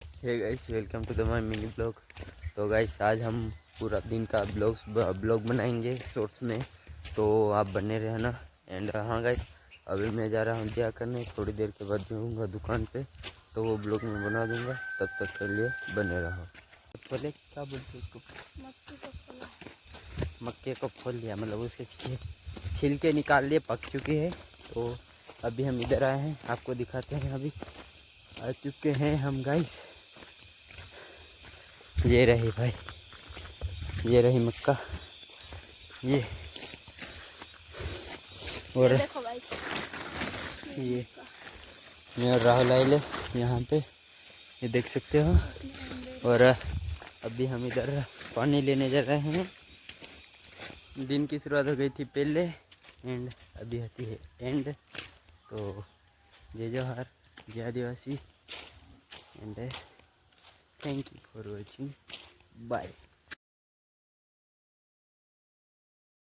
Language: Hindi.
Hey guys, welcome to the my mini blog. तो गाइस आज हम पूरा दिन का ब्लॉग बनाएंगे शॉर्ट्स में, तो आप बने रहना। एंड हाँ गाइस, अभी मैं जा रहा हूँ क्या करने, थोड़ी देर के बाद जाऊँगा दुकान पे, तो वो ब्लॉग में बना दूँगा। तब तक के लिए बने रहो। पहले क्या बोलते हैं उसको? मक्के को खोल लिया, मतलब उसके छिलके निकाल लिए, पक चुके हैं। तो अभी हम इधर आए हैं, आपको दिखाते हैं। अभी आ चुके हैं हम गाइस। ये रही भाई, ये रही मक्का, ये और देखो गाइस, ये मैं और राहुल आए यहाँ पे, ये देख सकते हो। और अभी हम इधर पानी लेने जा रहे हैं। दिन की शुरुआत हो गई थी पहले, एंड अभी होती है एंड। तो जय जोहार, जय आदिवासी, and thank you for watching, bye.